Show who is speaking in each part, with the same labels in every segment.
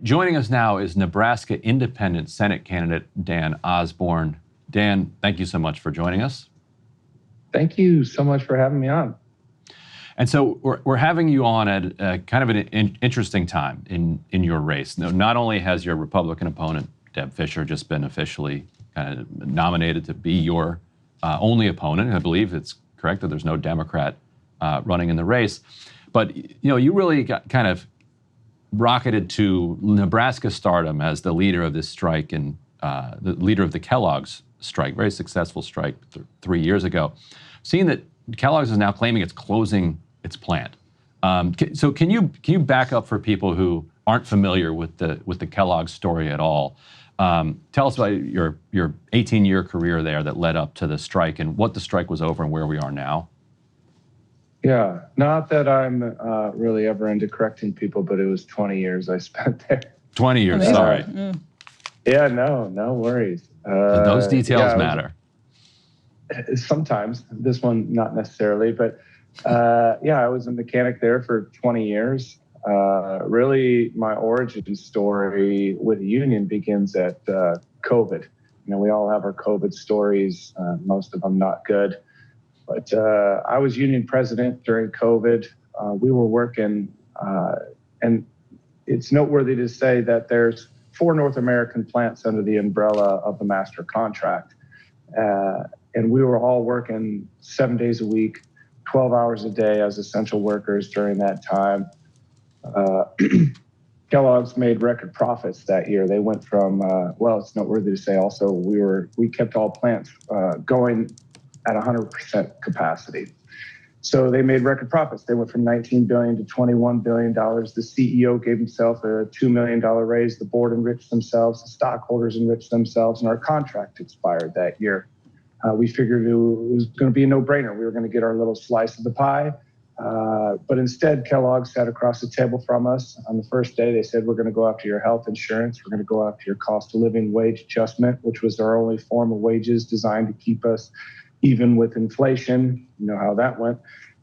Speaker 1: Joining us now is Nebraska Independent Senate candidate Dan Osborn. Dan, thank you so much for joining us.
Speaker 2: Thank you so much for having me on.
Speaker 1: And so we're having you on at kind of an interesting time in your race. Now, not only has your Republican opponent, Deb Fischer, just been officially kind of nominated to be your only opponent. I believe it's correct that there's no Democrat running in the race. But you really got kind of rocketed to Nebraska stardom as the leader of this strike and the leader of the Kellogg's strike, very successful strike 3 years ago. Seeing that Kellogg's is now claiming it's closing its plant. So can you back up for people who aren't familiar with the Kellogg story at all? Tell us about your 18-year career there that led up to the strike and what the strike was over and where we are now.
Speaker 2: Yeah, not that I'm really ever into correcting people, but it was 20 years I spent there.
Speaker 1: 20 years, sorry.
Speaker 2: Yeah, no worries.
Speaker 1: Those details matter.
Speaker 2: Sometimes, this one not necessarily, but I was a mechanic there for 20 years. Really, my origin story with the union begins at COVID. We all have our COVID stories, most of them not good. But I was union president during COVID. We were working, and it's noteworthy to say that there's 4 North American plants under the umbrella of the master contract. And we were all working 7 days a week, 12 hours a day as essential workers during that time. Kellogg's made record profits that year. They went from, it's noteworthy to say also, we kept all plants going at 100% capacity. So they made record profits. They went from $19 billion to $21 billion. The CEO gave himself a $2 million raise. The board enriched themselves. The stockholders enriched themselves. And our contract expired that year. We figured it was going to be a no-brainer. We were going to get our little slice of the pie. But instead, Kellogg sat across the table from us. On the first day, they said, we're going to go after your health insurance. We're going to go after your cost of living wage adjustment, which was our only form of wages designed to keep us even with inflation. You know how that went.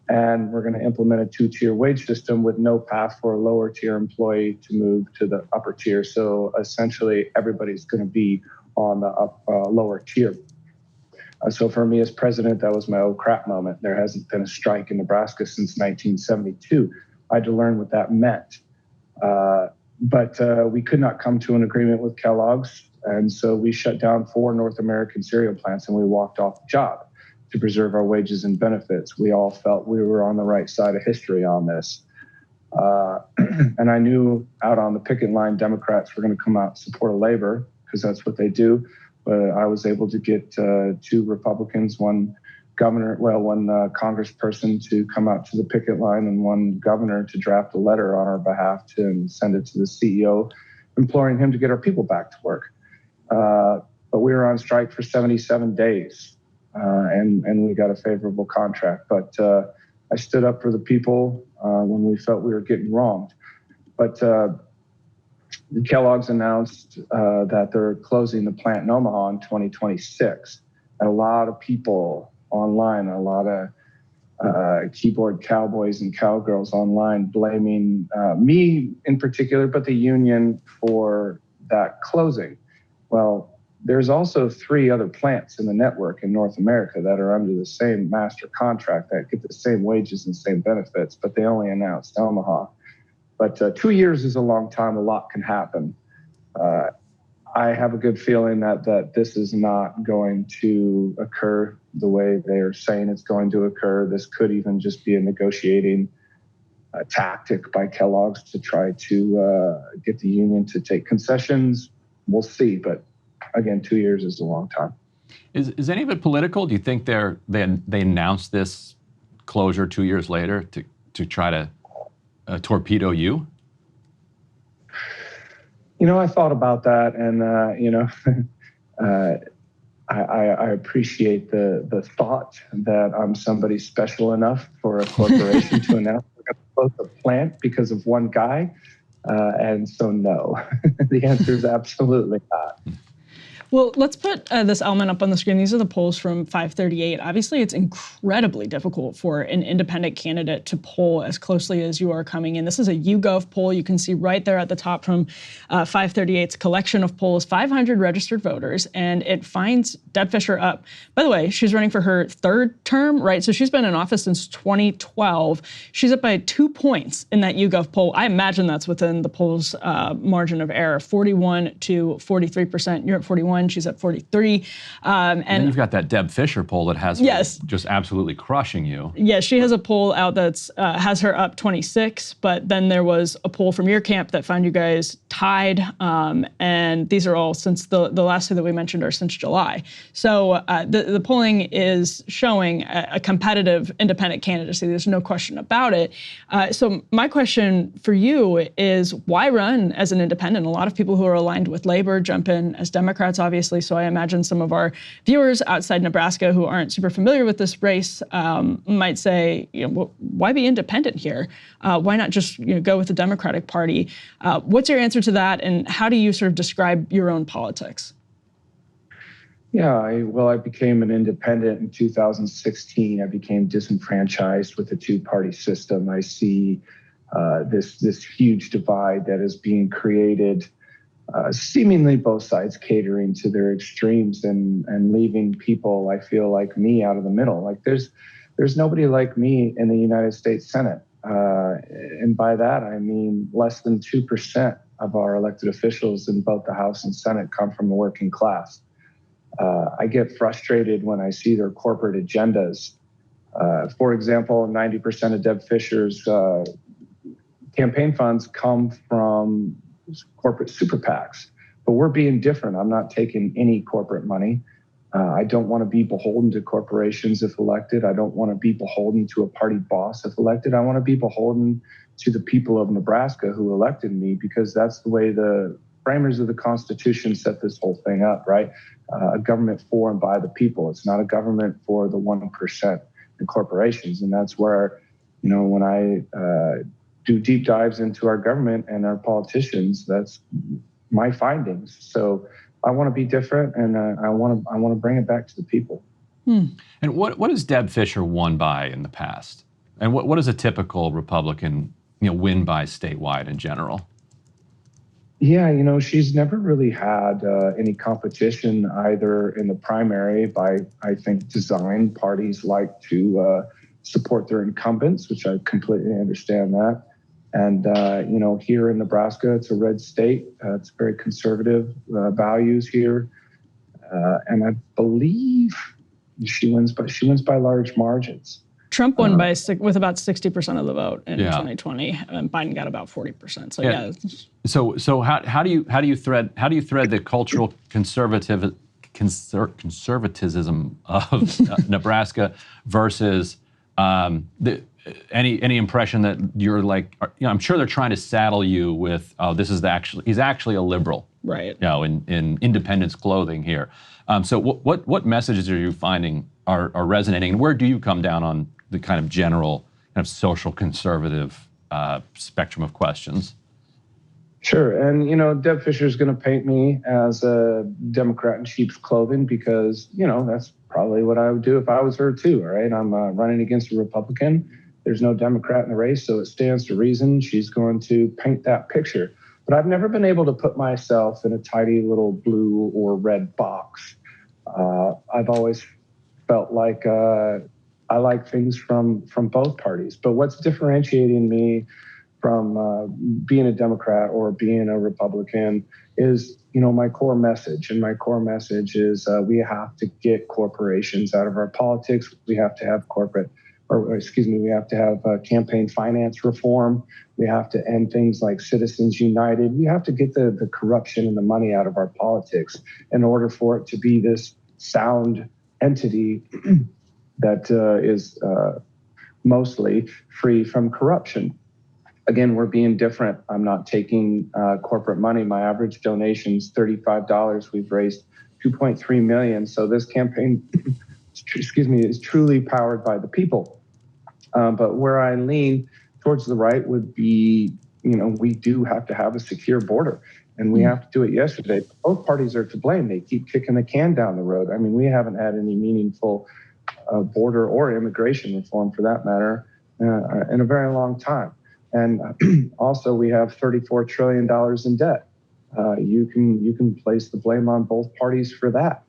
Speaker 2: And we're going to implement a 2-tier wage system with no path for a lower tier employee to move to the upper tier. So essentially, everybody's going to be on the lower tier. So for me as president, that was my oh crap moment. There hasn't been a strike in Nebraska since 1972. I had to learn what that meant. But we could not come to an agreement with Kellogg's. And so we shut down 4 North American cereal plants and we walked off the job to preserve our wages and benefits. We all felt we were on the right side of history on this. And I knew out on the picket line, Democrats were going to come out and support labor because that's what they do. But I was able to get 2 Republicans, one congressperson to come out to the picket line and one governor to draft a letter on our behalf to send it to the CEO, imploring him to get our people back to work. But we were on strike for 77 days. And we got a favorable contract. But I stood up for the people when we felt we were getting wronged. But Kellogg's announced that they're closing the plant in Omaha in 2026. And a lot of people online, a lot of keyboard cowboys and cowgirls online blaming me in particular, but the union for that closing. Well, there's also 3 other plants in the network in North America that are under the same master contract that get the same wages and same benefits, but they only announced Omaha. But 2 years is a long time. A lot can happen. I have a good feeling that this is not going to occur the way they're saying it's going to occur. This could even just be a negotiating tactic by Kellogg's to try to get the union to take concessions. We'll see, but again, 2 years is a long time.
Speaker 1: Is any of it political? Do you think they announced this closure 2 years later to try to torpedo you?
Speaker 2: I thought about that, and I appreciate the thought that I'm somebody special enough for a corporation to announce we're going to close a plant because of one guy. And so, no, the answer is absolutely not.
Speaker 3: Well, let's put this element up on the screen. These are the polls from 538. Obviously, it's incredibly difficult for an independent candidate to poll as closely as you are coming in. This is a YouGov poll. You can see right there at the top from 538's collection of polls, 500 registered voters, and it finds Deb Fischer up. By the way, she's running for her third term, right? So she's been in office since 2012. She's up by 2 points in that YouGov poll. I imagine that's within the poll's margin of error, 41 to 43%. You're at 41. She's at 43.
Speaker 1: And then you've got that Deb Fischer poll that has her just absolutely crushing you.
Speaker 3: Yeah, she has a poll out that's has her up 26, but then there was a poll from your camp that found you guys tied, and these are all since the last two that we mentioned are since July. So the polling is showing a competitive independent candidacy. There's no question about it. So my question for you is, why run as an independent? A lot of people who are aligned with labor jump in as Democrats, obviously. So I imagine some of our viewers outside Nebraska who aren't super familiar with this race might say, well, why be independent here? Why not just go with the Democratic Party? What's your answer to that, and how do you sort of describe your own politics?
Speaker 2: Yeah, I became an independent in 2016. I became disenfranchised with the two-party system. I see this huge divide that is being created, seemingly both sides catering to their extremes and leaving people, I feel, like me out of the middle. Like there's nobody like me in the United States Senate. And by that, I mean less than 2% of our elected officials in both the House and Senate come from the working class. I get frustrated when I see their corporate agendas. For example, 90% of Deb Fischer's campaign funds come from corporate super PACs, but we're being different. I'm not taking any corporate money. I don't want to be beholden to corporations if elected. I don't want to be beholden to a party boss if elected. I want to be beholden to the people of Nebraska who elected me, because that's the way the framers of the Constitution set this whole thing up, right? A government for and by the people. It's not a government for the 1% in corporations. And that's where, when I do deep dives into our government and our politicians, that's my findings. So I want to be different, and I want to bring it back to the people.
Speaker 1: And what has Deb Fischer won by in the past? And what does a typical Republican win by statewide in general?
Speaker 2: Yeah, she's never really had any competition either in the primary by, I think, design. Parties like to support their incumbents, which I completely understand that. And, here in Nebraska, it's a red state. It's very conservative values here. And I believe she wins by large margins.
Speaker 3: Trump won with about 60% of the vote in 2020, and Biden got about 40%. So yeah.
Speaker 1: So how do you thread the cultural conservatism of Nebraska versus any impression that you're like, I'm sure they're trying to saddle you with, he's actually a liberal,
Speaker 3: right?
Speaker 1: In independence clothing here. So what messages are you finding are resonating, and where do you come down on the kind of general kind of social conservative spectrum of questions?
Speaker 2: Sure. And, Deb Fischer is going to paint me as a Democrat in sheep's clothing because, that's probably what I would do if I was her too. All right. I'm running against a Republican. There's no Democrat in the race, so it stands to reason she's going to paint that picture. But I've never been able to put myself in a tidy little blue or red box. I've always felt like I like things from both parties. But what's differentiating me from being a Democrat or being a Republican is, my core message. And my core message is we have to get corporations out of our politics. We have to have we have to have campaign finance reform. We have to end things like Citizens United. We have to get the corruption and the money out of our politics in order for it to be this sound entity that is mostly free from corruption. Again, we're being different. I'm not taking corporate money. My average donation is $35. We've raised $2.3 million. So this campaign, is truly powered by the people. But where I lean towards the right would be, we do have to have a secure border. and we have to do it yesterday. Both parties are to blame. They keep kicking the can down the road. I mean, we haven't had any meaningful border or immigration reform, for that matter, in a very long time. And also, we have $34 trillion in debt. You can place the blame on both parties for that.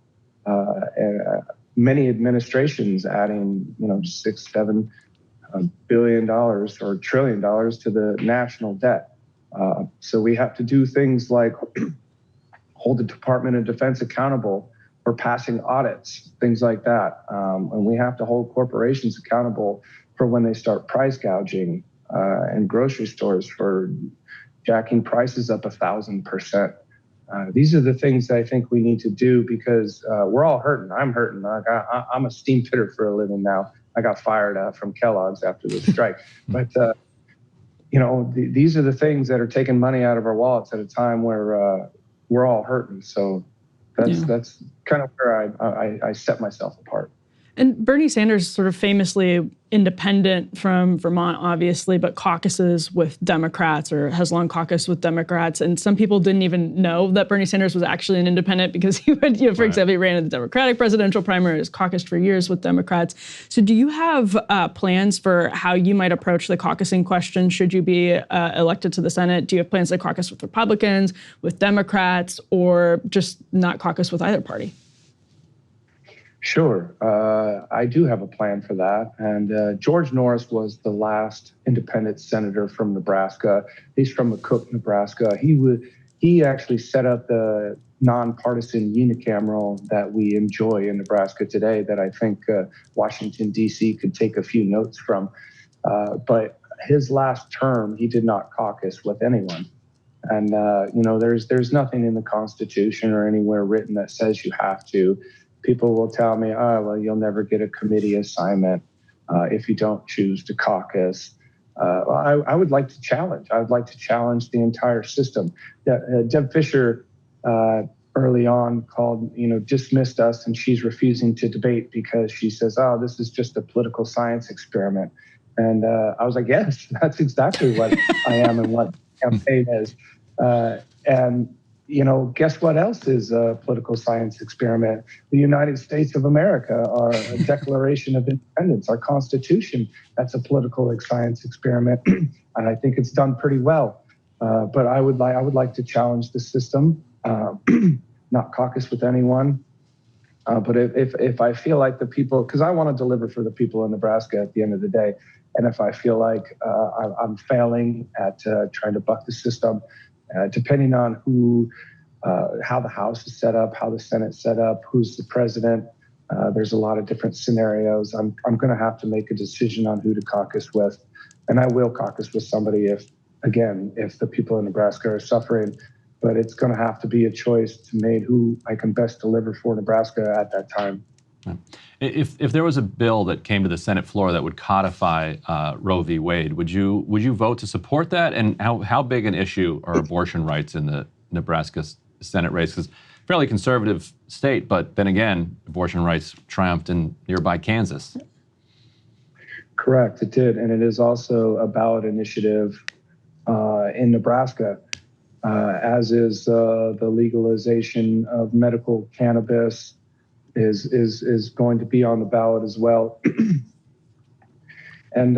Speaker 2: Many administrations adding, $6-7 billion or $1 trillion to the national debt. So we have to do things like hold the Department of Defense accountable for passing audits, things like that. And we have to hold corporations accountable for when they start price gouging in grocery stores for jacking prices up 1,000%. These are the things that I think we need to do because we're all hurting. I'm hurting. I'm a steam fitter for a living now. I got fired from Kellogg's after the strike. But, these are the things that are taking money out of our wallets at a time where we're all hurting. So that's kind of where I set myself apart.
Speaker 3: And Bernie Sanders sort of famously independent from Vermont, obviously, but caucuses with Democrats or has long caucused with Democrats. And some people didn't even know that Bernie Sanders was actually an independent because he would, for example, he ran in the Democratic presidential primaries, caucused for years with Democrats. So do you have plans for how you might approach the caucusing question should you be elected to the Senate? Do you have plans to caucus with Republicans, with Democrats, or just not caucus with either party?
Speaker 2: Sure. I do have a plan for that. And George Norris was the last independent senator from Nebraska. He's from McCook, Nebraska. He actually set up the nonpartisan unicameral that we enjoy in Nebraska today that I think Washington, D.C. could take a few notes from. But his last term, he did not caucus with anyone. And, there's nothing in the Constitution or anywhere written that says you have to. People will tell me, you'll never get a committee assignment if you don't choose to caucus. I would like to challenge. I would like to challenge the entire system. Deb Fischer early on dismissed us, and she's refusing to debate because she says, this is just a political science experiment. And I was like, yes, that's exactly what I am and what campaign is. Guess what else is a political science experiment? The United States of America, our Declaration of Independence, our Constitution, that's a political science experiment. And I think it's done pretty well. But I would like to challenge the system, not caucus with anyone. But if I feel like the people, because I want to deliver for the people in Nebraska at the end of the day, and if I feel like I'm failing at trying to buck the system, depending on how the House is set up, how the Senate's set up, who's the president. There's a lot of different scenarios. I'm going to have to make a decision on who to caucus with. And I will caucus with somebody if the people in Nebraska are suffering. But it's going to have to be a choice to make who I can best deliver for Nebraska at that time.
Speaker 1: If there was a bill that came to the Senate floor that would codify Roe v. Wade, would you vote to support that? And how big an issue are abortion rights in the Nebraska Senate race? Because fairly conservative state, but then again, abortion rights triumphed in nearby Kansas.
Speaker 2: Correct, it did, and it is also a ballot initiative in Nebraska, as is the legalization of medical cannabis. Is going to be on the ballot as well. And,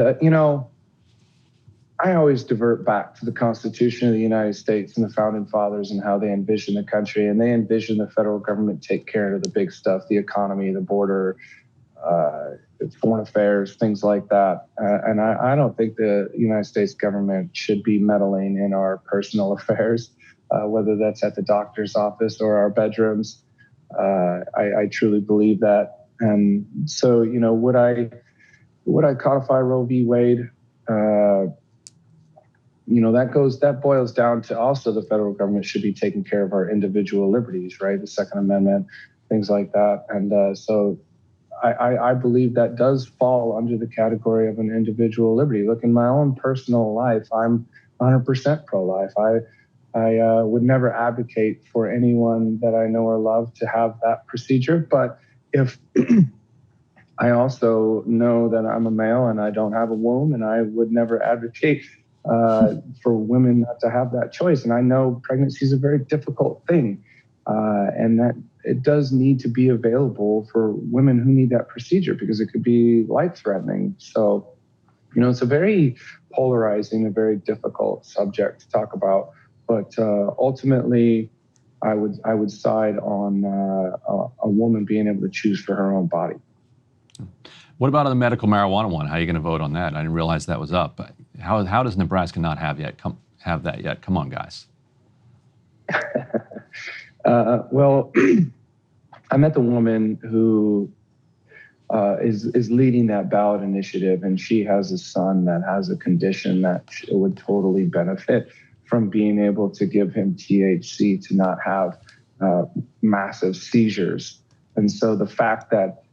Speaker 2: I always divert back to the Constitution of the United States and the Founding Fathers and how they envisioned the country. And they envisioned the federal government take care of the big stuff, the economy, the border, foreign affairs, things like that. And I don't think the United States government should be meddling in our personal affairs, whether that's at the doctor's office or our bedrooms. I truly believe that. And so, would I codify Roe v. Wade? That boils down to also the federal government should be taking care of our individual liberties, right? The Second Amendment, things like that. And so I believe that does fall under the category of an individual liberty. Look, in my own personal life, I'm 100% pro-life. I would never advocate for anyone that I know or love to have that procedure. But if I also know that I'm a male and I don't have a womb, and I would never advocate for women not to have that choice. And I know pregnancy is a very difficult thing, and that it does need to be available for women who need that procedure because it could be life-threatening. So, it's a very polarizing, a very difficult subject to talk about. But ultimately, I would side on a woman being able to choose for her own body.
Speaker 1: What about on the medical marijuana one? How are you going to vote on that? I didn't realize that was up. How does Nebraska not have that yet? Come on, guys.
Speaker 2: Well, I met the woman who is leading that ballot initiative, and she has a son that has a condition that would totally benefit from being able to give him THC to not have massive seizures. And so the fact that,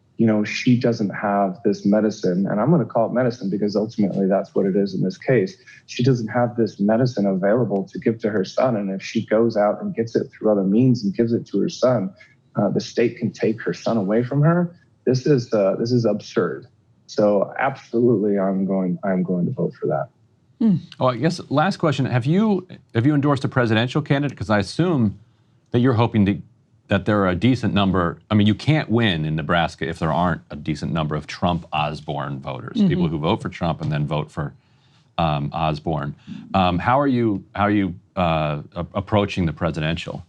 Speaker 2: she doesn't have this medicine, and I'm going to call it medicine because ultimately that's what it is in this case. She doesn't have this medicine available to give to her son. And if she goes out and gets it through other means and gives it to her son, the state can take her son away from her. This is absurd. So absolutely, I'm going to vote for that.
Speaker 1: Oh, I guess last question: Have you endorsed a presidential candidate? Because I assume that you're hoping that there are a decent number. I mean, you can't win in Nebraska if there aren't a decent number of Trump Osborn voters, people who vote for Trump and then vote for Osborn. How are you approaching the presidential?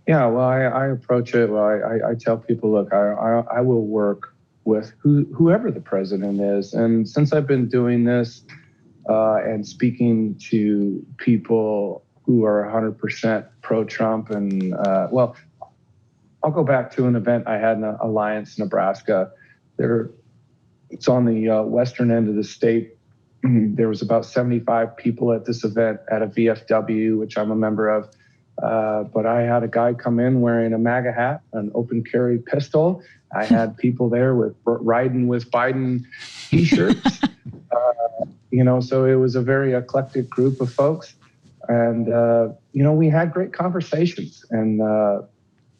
Speaker 2: Yeah, well, I approach it. Well, I tell people, look, I will work with whoever the president is. And since I've been doing this and speaking to people who are 100% pro-Trump, and well, I'll go back to an event I had in Alliance, Nebraska. It's on the western end of the state. There was about 75 people at this event at a VFW, which I'm a member of. But I had a guy come in wearing a MAGA hat, an open carry pistol. I had people there with riding with Biden t-shirts. So it was a very eclectic group of folks. And, we had great conversations, and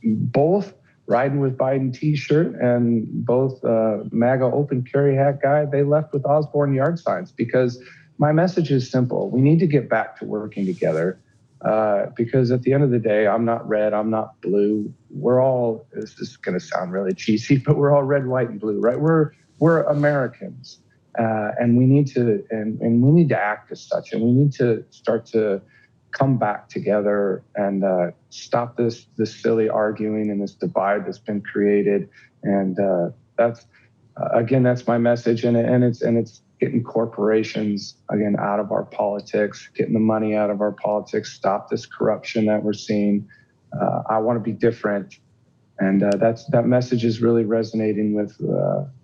Speaker 2: both riding with Biden t-shirt and both MAGA open carry hat guy, they left with Osborn yard signs because my message is simple. We need to get back to working together. Because at the end of the day, I'm not red, I'm not blue. This is going to sound really cheesy, but we're all red, white, and blue, right? We're Americans, and we need to act as such, and we need to start to come back together and stop this silly arguing and this divide that's been created. And that's my message, and it's getting corporations, again, out of our politics, getting the money out of our politics, stop this corruption that we're seeing. I want to be different. And that message is really resonating with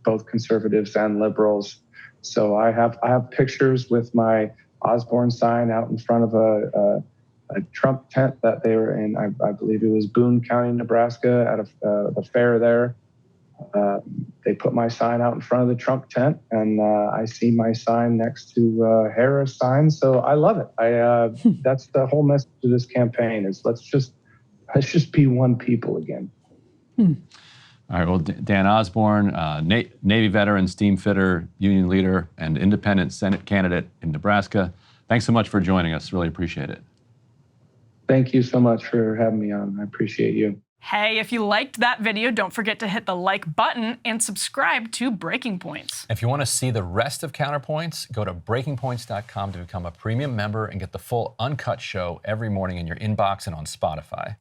Speaker 2: both conservatives and liberals. So I have pictures with my Osborn sign out in front of a Trump tent that they were in. I believe it was Boone County, Nebraska, at the fair there. They put my sign out in front of the Trump tent, and I see my sign next to Harris' sign. So I love it. That's the whole message of this campaign: is let's just be one people again.
Speaker 1: All right. Well, Dan Osborn, Navy veteran, steam fitter, union leader, and independent Senate candidate in Nebraska. Thanks so much for joining us. Really appreciate it.
Speaker 2: Thank you so much for having me on. I appreciate you.
Speaker 3: Hey, if you liked that video, don't forget to hit the like button and subscribe to Breaking Points.
Speaker 1: If you want to see the rest of Counterpoints, go to breakingpoints.com to become a premium member and get the full uncut show every morning in your inbox and on Spotify.